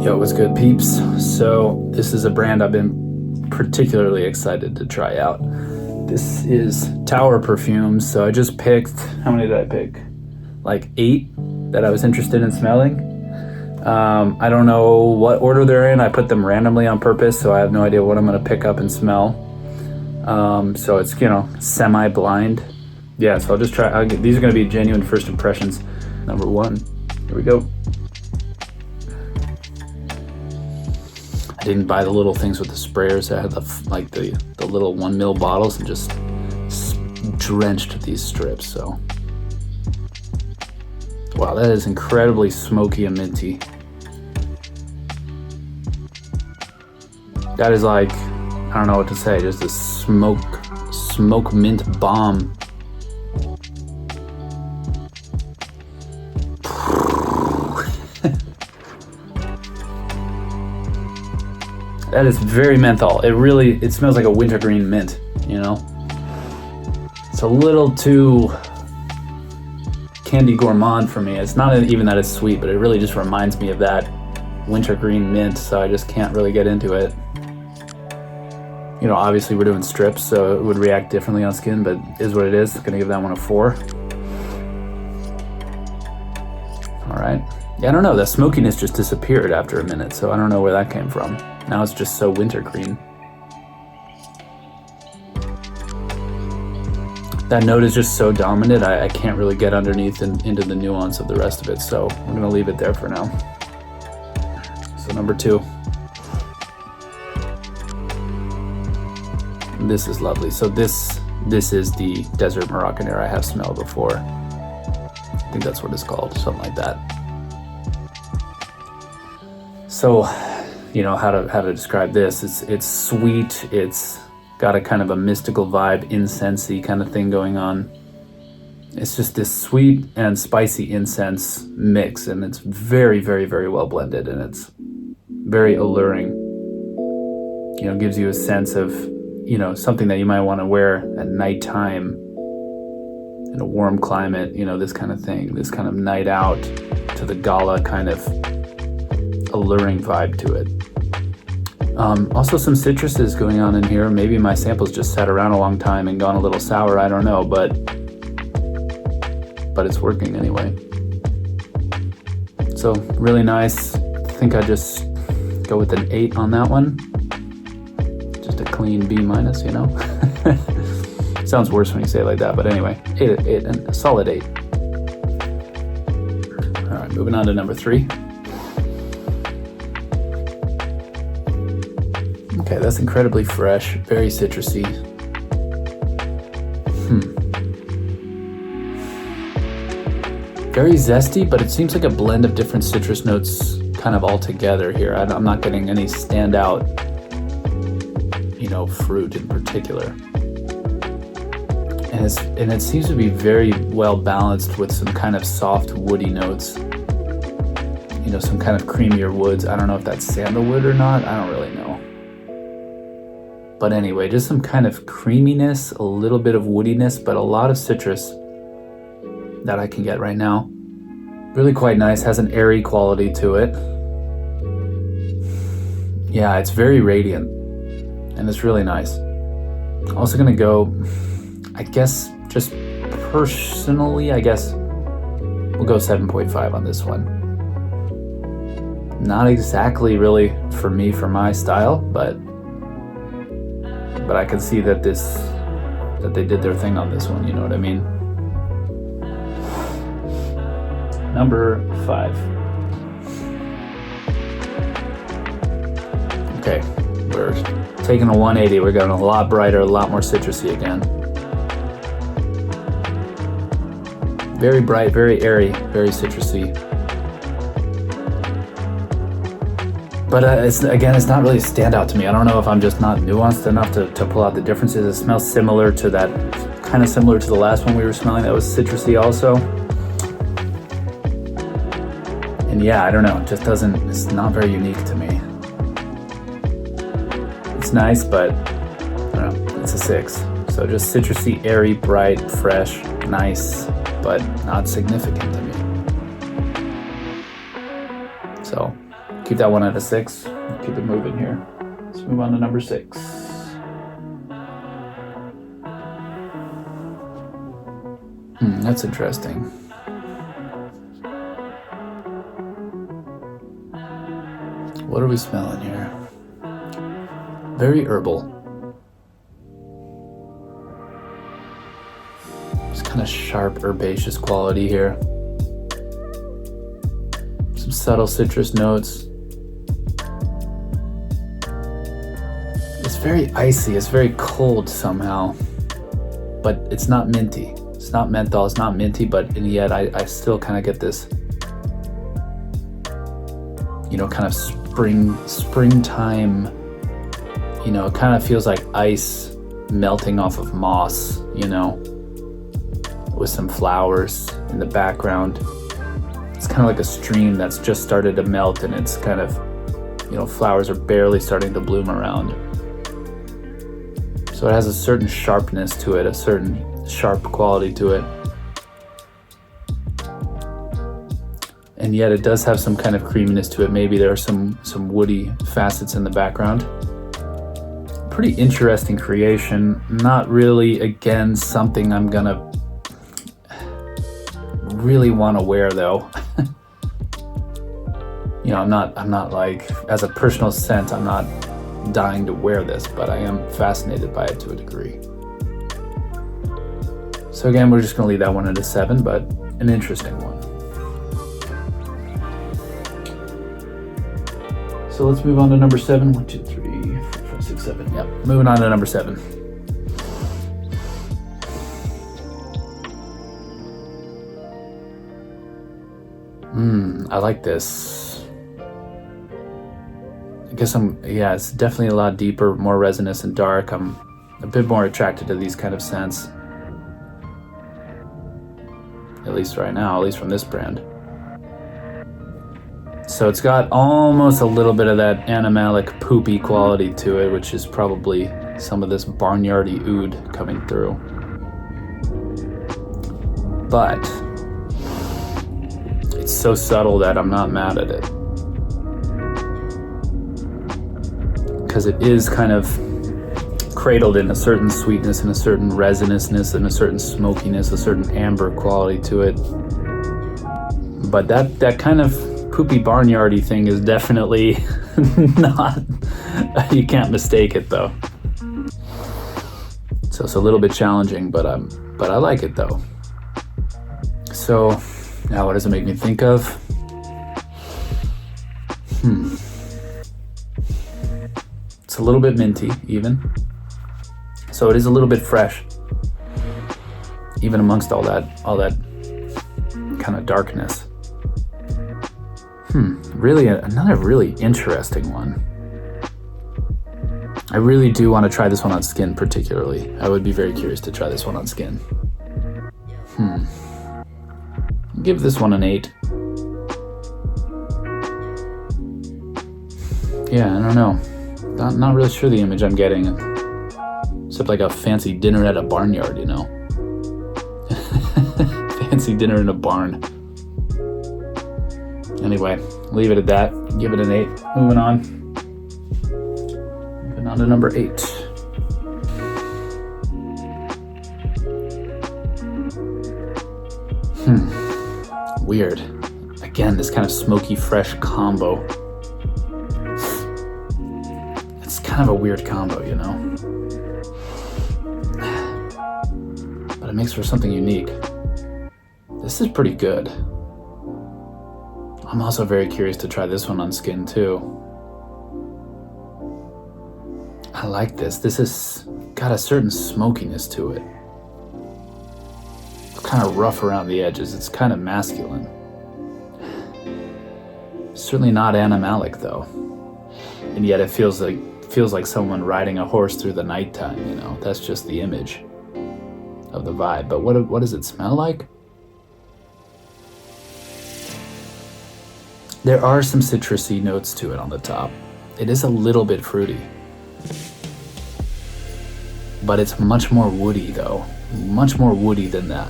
Yo, what's good, peeps? So this is a brand I've been particularly excited to try out. This is TAUER perfumes. So I just picked, how many did I pick? Like 8 that I was interested in smelling. I don't know what order they're in. I put them randomly on purpose, so I have no idea what I'm gonna pick up and smell. So it's, semi-blind. Yeah, so I'll just try. These are gonna be genuine first impressions. Number 1, here we go. I didn't buy the little things with the sprayers. I had the little 1 ml bottles and just drenched these strips. So, wow, that is incredibly smoky and minty. That is like, I don't know what to say, just a smoke mint bomb. That is very menthol. It smells like a wintergreen mint, you know? It's a little too candy gourmand for me. It's not even that it's sweet, but it really just reminds me of that wintergreen mint, so I just can't really get into it. You know, obviously we're doing strips, so it would react differently on skin, but it is what it is. Gonna give that one a 4. All right. Yeah, I don't know, the smokiness just disappeared after a minute, so I don't know where that came from. Now it's just so wintergreen. That note is just so dominant, I can't really get underneath and into the nuance of the rest of it, so I'm gonna leave it there for now. So number 2. This is lovely. So this is the Desert Marocain I have smelled before. I think that's what it's called, something like that. So, you know, how to describe this. It's sweet, it's got a kind of a mystical vibe, incense-y kind of thing going on. It's just this sweet and spicy incense mix, and it's very, very, very well blended, and it's very alluring. You know, gives you a sense of, you know, something that you might want to wear at nighttime in a warm climate, you know, this kind of thing, this kind of night out to the gala kind of alluring vibe to it. Also some citruses going on in here. Maybe my samples just sat around a long time and gone a little sour, I don't know, but it's working anyway. So really nice. I think I just go with an 8 on that one. Just a clean B-, you know? Sounds worse when you say it like that, but anyway, 8 and a solid 8. All right, moving on to number 3. Okay, that's incredibly fresh, very citrusy. Very zesty, but it seems like a blend of different citrus notes kind of all together here. I'm not getting any standout, you know, fruit in particular. And it seems to be very well balanced with some kind of soft woody notes. You know, some kind of creamier woods. I don't know if that's sandalwood or not. I don't really know. But anyway, just some kind of creaminess, a little bit of woodiness, but a lot of citrus that I can get right now. Really quite nice, has an airy quality to it. Yeah, it's very radiant, and it's really nice. Also gonna go, I guess, just personally, I guess, we'll go 7.5 on this one. Not exactly really for me, for my style, but I can see that they did their thing on this one, you know what I mean? Number 5. Okay, we're taking a 180. We're going a lot brighter, a lot more citrusy again. Very bright, very airy, very citrusy. But it's not really a standout to me. I don't know if I'm just not nuanced enough to pull out the differences. It smells similar to that, kind of similar to the last one we were smelling that was citrusy also. And yeah, I don't know, it just it's not very unique to me. It's nice, but I don't know, it's a 6. So just citrusy, airy, bright, fresh, nice, but not significant to me. So Keep that one at a 6. Keep it moving here. Let's move on to number 6. That's interesting. What are we smelling here? Very herbal. It's kind of sharp, herbaceous quality here. Some subtle citrus notes. It's very icy, it's very cold somehow, but it's not minty. It's not menthol, it's not minty, but and yet I still kind of get this, kind of springtime, it kind of feels like ice melting off of moss, with some flowers in the background. It's kind of like a stream that's just started to melt, and it's kind of, flowers are barely starting to bloom around. So it has a certain sharpness to it, a certain sharp quality to it. And yet it does have some kind of creaminess to it. Maybe there are some woody facets in the background. Pretty interesting creation. Not really, again, something I'm gonna really want to wear though. I'm not like, as a personal scent, I'm not dying to wear this, but I am fascinated by it to a degree. So again, we're just gonna leave that one at a 7, but an interesting one. So let's move on to number 7. 1, 2, 3, 4, 5, 6, 7. Yep, moving on to number 7. I like this. I guess it's definitely a lot deeper, more resinous and dark. I'm a bit more attracted to these kind of scents. At least right now, at least from this brand. So it's got almost a little bit of that animalic poopy quality to it, which is probably some of this barnyardy oud coming through. But it's so subtle that I'm not mad at it. Because it is kind of cradled in a certain sweetness and a certain resinousness and a certain smokiness, a certain amber quality to it. But that kind of poopy barnyardy thing is definitely not, you can't mistake it though. So it's a little bit challenging, but I like it though. So now what does it make me think of? It's a little bit minty even. So it is a little bit fresh, even amongst all that kind of darkness. Really, another really interesting one. I really do want to try this one on skin particularly. I would be very curious to try this one on skin. Give this one an 8. Yeah, I don't know. Not really sure the image I'm getting. Except like a fancy dinner at a barnyard, Fancy dinner in a barn. Anyway, leave it at that. Give it an 8. Moving on. Moving on to number 8. Weird. Again, this kind of smoky, fresh combo. It's kind of a weird combo, But it makes for something unique. This is pretty good. I'm also very curious to try this one on skin too. I like this. This has got a certain smokiness to it. It's kind of rough around the edges. It's kind of masculine. Certainly not animalic though. And yet it feels like someone riding a horse through the nighttime, That's just the image of the vibe. But what does it smell like? There are some citrusy notes to it on the top. It is a little bit fruity. But it's much more woody though. Much more woody than that.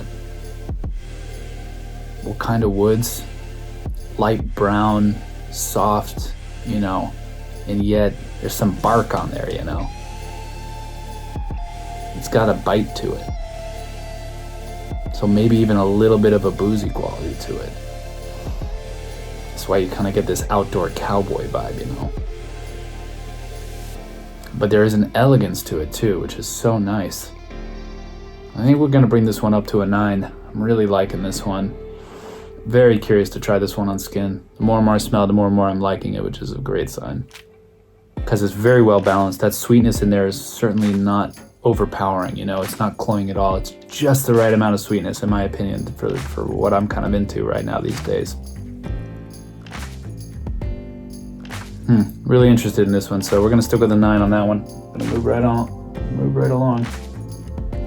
What kind of woods? Light brown, soft, you know, and yet there's some bark on there, you know. It's got a bite to it. So maybe even a little bit of a boozy quality to it. That's why you kind of get this outdoor cowboy vibe, you know. But there is an elegance to it too, which is so nice. I think we're gonna bring this one up to a 9. I'm really liking this one. Very curious to try this one on skin. The more and more I smell, the more and more I'm liking it, which is a great sign. Because it's very well balanced. That sweetness in there is certainly not overpowering, you know, it's not cloying at all. It's just the right amount of sweetness, in my opinion, for what I'm kind of into right now these days. Really interested in this one, so we're gonna stick with a 9 on that one. Gonna move right along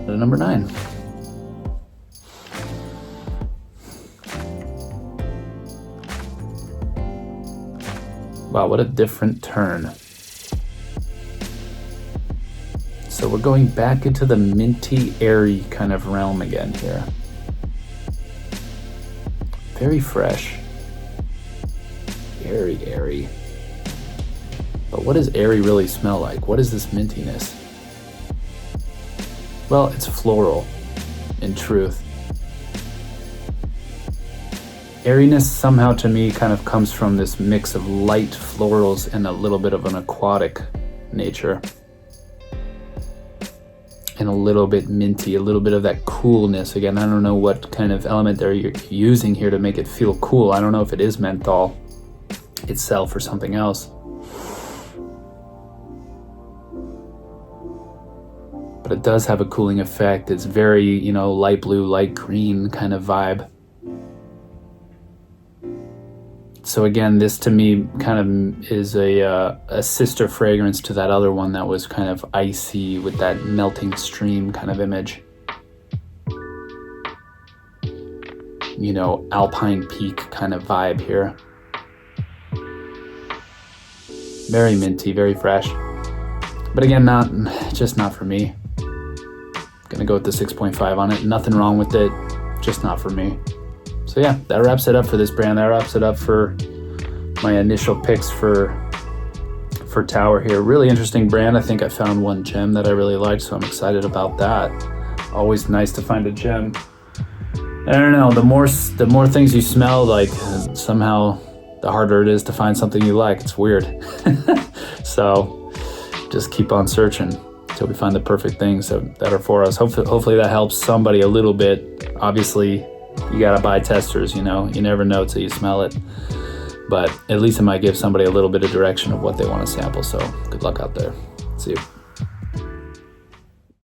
to number 9. Wow, what a different turn. So we're going back into the minty, airy kind of realm again here. Very fresh. Very airy. But what does airy really smell like? What is this mintiness? Well, it's floral, in truth. Airiness somehow to me kind of comes from this mix of light florals and a little bit of an aquatic nature. And a little bit minty, a little bit of that coolness. Again, I don't know what kind of element they're using here to make it feel cool. I don't know if it is menthol itself or something else. But it does have a cooling effect. It's very, you know, light blue, light green kind of vibe. So again, this to me kind of is a sister fragrance to that other one that was kind of icy with that melting stream kind of image. You know, alpine peak kind of vibe here. Very minty, very fresh. But again, just not for me. Gonna go with the 6.5 on it. Nothing wrong with it, just not for me. So yeah, that wraps it up for this brand. That wraps it up for my initial picks for TAUER here. Really interesting brand. I think I found one gem that I really liked, so I'm excited about that. Always nice to find a gem. I don't know, the more things you smell, like somehow the harder it is to find something you like. It's weird. So just keep on searching until we find the perfect things that are for us. Hopefully that helps somebody a little bit. Obviously, you gotta buy testers, you know. You never know till you smell it. But at least it might give somebody a little bit of direction of what they want to sample. So good luck out there. See you.